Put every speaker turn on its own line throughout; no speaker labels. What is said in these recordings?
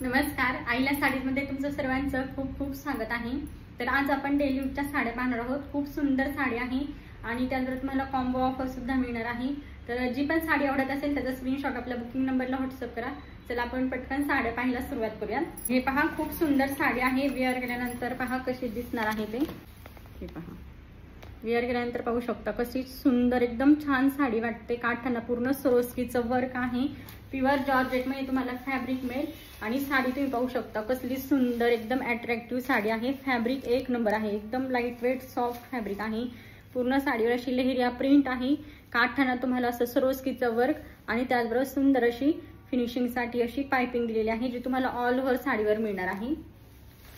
नमस्कार, आईला साडीमध्ये तुमचं सर्वांचं खूप खूप स्वागत आहे। तर आज आपण डेली यूजच्या साड्या पाहणार आहोत। खूप सुंदर साडी आहे आणि त्यानंतर तुम्हाला कॉम्बो ऑफर सुद्धा मिळणार आहे। तर जी पण साडी आवडत असेल त्याचा स्क्रीनशॉट आपल्या बुकिंग नंबरला व्हॉट्सअप करा। चला आपण पटकन साड्या पाहायला सुरुवात करूया। हे पहा, खूप सुंदर साडी आहे। वेअर केल्यानंतर पहा कशी दिसणार आहे ते। हे पहा, वेअर केल्यानंतर पाहू शकता कशी सुंदर एकदम छान साडी वाटते। काठाला पूर्ण सरोस्कीचं वर्क आहे। प्युअर जॉर्जेट मध्ये तुम्हाला फॅब्रिक मिळेल आणि साडी तुम्ही पाहू शकता कसली सुंदर एकदम अट्रॅक्टिव्ह साडी आहे। फॅब्रिक एक नंबर आहे, एकदम लाईट वेट सॉफ्ट फॅब्रिक आहे। पूर्ण साडीवर अशी लेहरिया प्रिंट आहे। काठाला तुम्हाला असं सरोस्कीचं वर्क आणि त्याचबरोबर सुंदर अशी फिनिशिंग साठी अशी पाइपिंग दिलेली आहे, जी तुम्हाला ऑल ओव्हर साडीवर मिळणार आहे।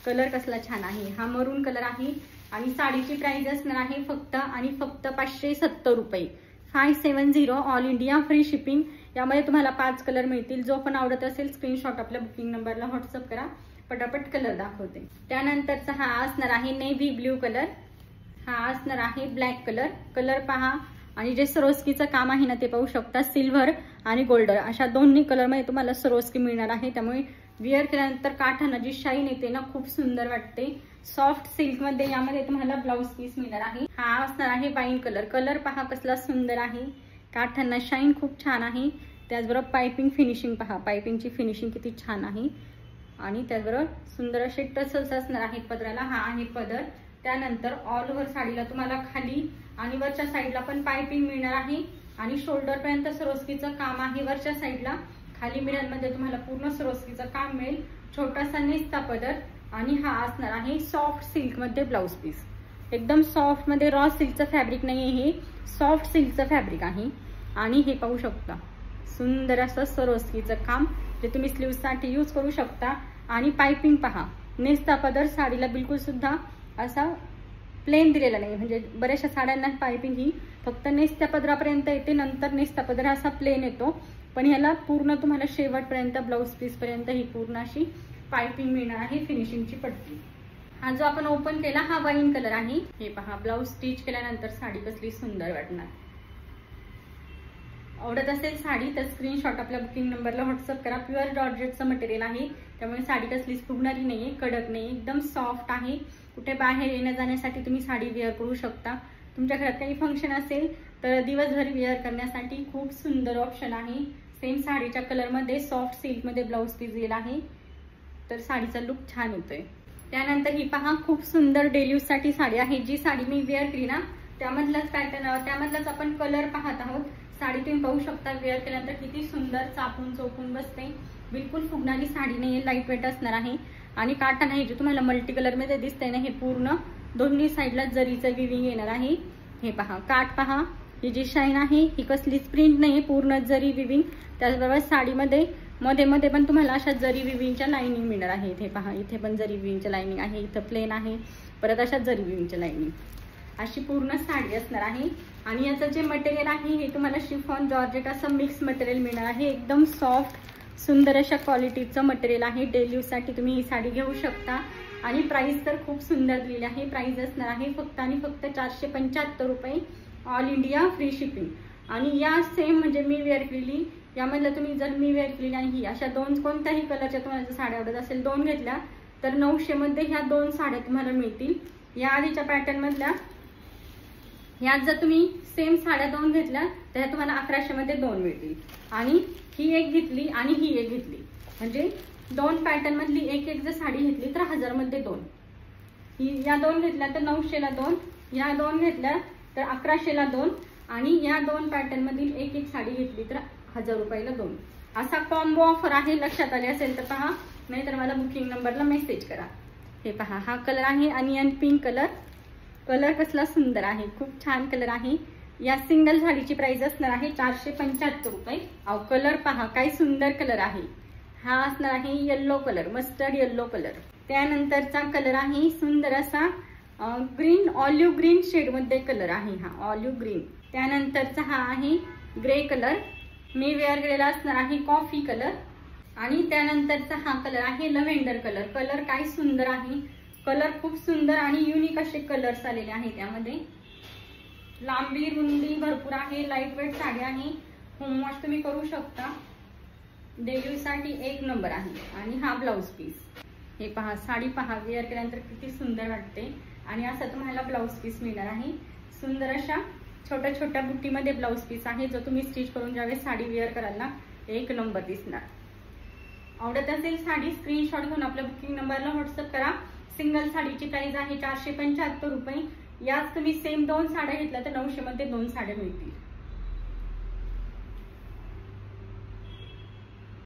कलर कसला छान आहे, हा मरून कलर आहे आणि साडीची प्राइस असणार आहे फक्त आणि फक्त 570 रुपये। 570 ऑल इंडिया फ्री शिपिंग। यामध्ये तुम्हाला 5 कलर मिळतील। जो पण आवडत असेल स्क्रीनशॉट आपल्या बुकिंग नंबरला व्हॉट्सअप करा, पटापट कलर दाखवते। त्यानंतरचा हा असणार आहे नेव्ही ब्ल्यू कलर, हा असणार आहे ब्लॅक कलर। कलर पहा आणि जे सरोस्कीचं काम आहे ना ते पाहू शकता। सिल्वर आणि गोल्डन अशा दोन्ही कलर मध्ये तुम्हाला सरोस्की मिळणार आहे। त्यामुळे वेअर केल्यानंतर काठाना जी शाईन येते ना खूप सुंदर वाटते। सॉफ्ट सिल्क मध्ये यामध्ये तुम्हाला ब्लाउज पीस मिळणार आहे। हा असणार आहे वाईन कलर। कलर पहा कसला सुंदर आहे, काठांना शाईन खूप छान आहे। त्याचबरोबर पाइपिंग फिनिशिंग पहा, पाइपिंगची फिनिशिंग किती छान आहे आणि त्याचबरोबर सुंदर असे टसल्स असणार आहेत पदराला। हा आहे पदर। त्यानंतर ऑल ओव्हर साडीला तुम्हाला खाली आणि वरच्या साईडला पण पाइपिंग मिळणार आहे आणि शोल्डर पर्यंत सरोस्कीचं काम आहे। वरच्या साईडला खाली मिडल मध्ये तुम्हाला पूर्ण सरोस्कीचं काम मिळेल। छोटासा नेस्ता पदर आणि हा असणार आहे सॉफ्ट सिल्क मध्ये ब्लाउज पीस। एकदम सॉफ्ट मध्ये रॉ सिल्कचं फॅब्रिक नाहीये, हे सॉफ्ट सिल्कचं फॅब्रिक आहे आणि हे पाहू शकता सुंदर असं सरोस्कीचं काम जे तुम्ही स्लीव्ह साठी यूज करू शकता। आणि पाइपिंग पहा, नेस्ता पदर साडीला बिलकुल सुद्धा असा प्लेन दिलेला नाही, म्हणजे बऱ्याचशा साड्यांना पाइपिंग ही फक्त नेस्त्या पदरापर्यंत येते, नंतर नेस्ता पदर असा प्लेन येतो, पण ह्याला पूर्ण तुम्हाला शेवटपर्यंत ब्लाउज पीस पर्यंत ही पूर्ण अशी पाइपिंग मिळणार आहे, फिनिशिंगची पट्टी। हा जो आपण ओपन केला हा वाईन कलर आहे। हे पहा, ब्लाउज स्टिच केल्यानंतर साडी कसली सुंदर वाटणार। आवडत असेल साडी तर स्क्रीनशॉट आपल्या बुकिंग नंबरला व्हॉट्सअप करा। प्युअर जॉर्जेटचं मटेरियल आहे, त्यामुळे साडी कसलीच फुगणारी नाहीये, कडक नाही, एकदम सॉफ्ट आहे। कुठे बाहेर येण्या जाण्यासाठी तुम्ही साडी वेअर करू शकता। तुमच्या घरात काही फंक्शन असेल तर दिवसभर वेअर करण्यासाठी खूप सुंदर ऑप्शन आहे। सेम साडीच्या कलर मध्ये सॉफ्ट सिल्क मध्ये ब्लाउज पीस दिलेला आहे, तर साडीचा लुक छान येतोय। त्यानंतर ही पहा, खूप सुंदर डेली यूज साठी साडी आहे। जी साडी मी वेअर केली ना त्यामधलाच पॅटर्न, त्यामधलाच आपण कलर पाहत आहोत। साडी तुम्ही पाहू शकता वेअर केल्यानंतर किती सुंदर चापून चोपून बसते। बिलकुल फुगणारी साडी नाहीये, लाईट वेट असणार आहे आणि काठा आहे जे तुम्हाला मल्टी कलर मध्ये दिसतंय ना, हे पूर्ण दोन्ही साईडला जरीचं विविंग येणार आहे। हे पहा, काठ पहा, ही जी शाईन आहे ही कसलीच प्रिंट नाही, पूर्ण जरी विविंग। त्याचबरोबर साडीमध्ये मध्ये मध्ये पण तुम्हाला अशा जरी विविंगच्या लाइनिंग मिळणार आहे। इथे पहा, इथे पण जरी विविंगच्या लाइनिंग आहे, इथं प्लेन आहे, परत अशा जरी विविंगच्या लाइनिंग। अशी पूर्ण साडी असणार आहे आणि याचं जे मटेरियल आहे हे तुम्हाला शिफॉन जॉर्जेट असं मिक्स मटेरियल मिळणार आहे। एकदम सॉफ्ट सुंदर अशा क्वालिटीचं मटेरियल आहे। डेली यूज साठी तुम्ही ही साडी घेऊ शकता आणि प्राइस तर खूप सुंदर दिलेली आहे। प्राइस असणार आहे फक्त आणि फक्त 475 रुपये, ऑल इंडिया फ्री शिपिंग। आणि या सेम म्हणजे मी वेअर केलेली यामधलं तुम्ही जर मी वेअर केलेली आणि ही अशा दोन कोणत्याही कलरच्या तुम्हाला जर साड्या आवडत असेल, दोन घेतल्या तर 900 मध्ये ह्या दोन साड्या तुम्हाला मिळतील। या आधीच्या पॅटर्न मधल्या यात जर तुम्ही सेम साड्या दोन घेतल्या तर तुम्हाला 1100 मध्ये दोन मिळतील। आणि ही एक घेतली आणि ही एक घेतली म्हणजे दोन पॅटर्न मधली एक एक जर साडी घेतली तर 1000 मध्ये दोन। ही या दोन घेतल्या तर 900 ला दोन, या दोन घेतल्या तर 1100 ला दोन आणि या दोन पॅटर्न मधील एक एक साडी घेतली तर 1000 रुपयाला दोन। असा कॉम्बो ऑफर आहे। लक्षात आले असेल तर पहा, नाहीतर मला बुकिंग नंबरला मेसेज करा। हे पहा, हा कलर आहे अनियन पिंक कलर। कलर कसला सुंदर आहे, खूप छान कलर आहे। या सिंगल साडीची प्राइस असणार आहे 475 रुपये। अहो कलर पहा काय सुंदर कलर आहे। हा असणार आहे yellow colour, mustard yellow colour. त्यानंतरचा कलर आहे सुंदर असा ग्रीन, ऑलिव्ह ग्रीन शेड मध्ये कलर आहे, हा ऑलिव्ह ग्रीन। त्यानंतरचा हा आहे ग्रे कलर, मी वेअर केलेला असणार आहे कॉफी कलर। आणि त्यानंतरचा हा कलर आहे लव्हेंडर कलर। कलर काय सुंदर आहे, कलर खूप सुंदर आणि युनिक असे कलर्स आलेले आहेत। त्यामध्ये लांबी रुंदी भरपूर आहे, लाईट वेट साडी आहे, होम वॉश तुम्ही करू शकता। डेली साठी एक नंबर आहे। आणि हा ब्लाउज पीस, हे पहा, साडी पहा, वेअर केल्यानंतर किती सुंदर वाटते। आणि असा तुम्हाला ब्लाउज पीस मिळणार आहे। सुंदर अशा छोट्या छोट्या बुट्टीमध्ये ब्लाउज पीस आहे, जो तुम्ही स्टिच करून ज्यावेळेस साडी वेअर कराल ना, एक नंबर दिसणार। आवडत असेल साडी स्क्रीनशॉट घेऊन आपल्या बुकिंग नंबरला व्हॉट्सअप करा। सिंगल साडीची प्राइस आहे 475 रुपये। याच तुम्ही सेम 2 साड्या घेतल्या तर 900 मध्ये 2 साड्या मिळतील।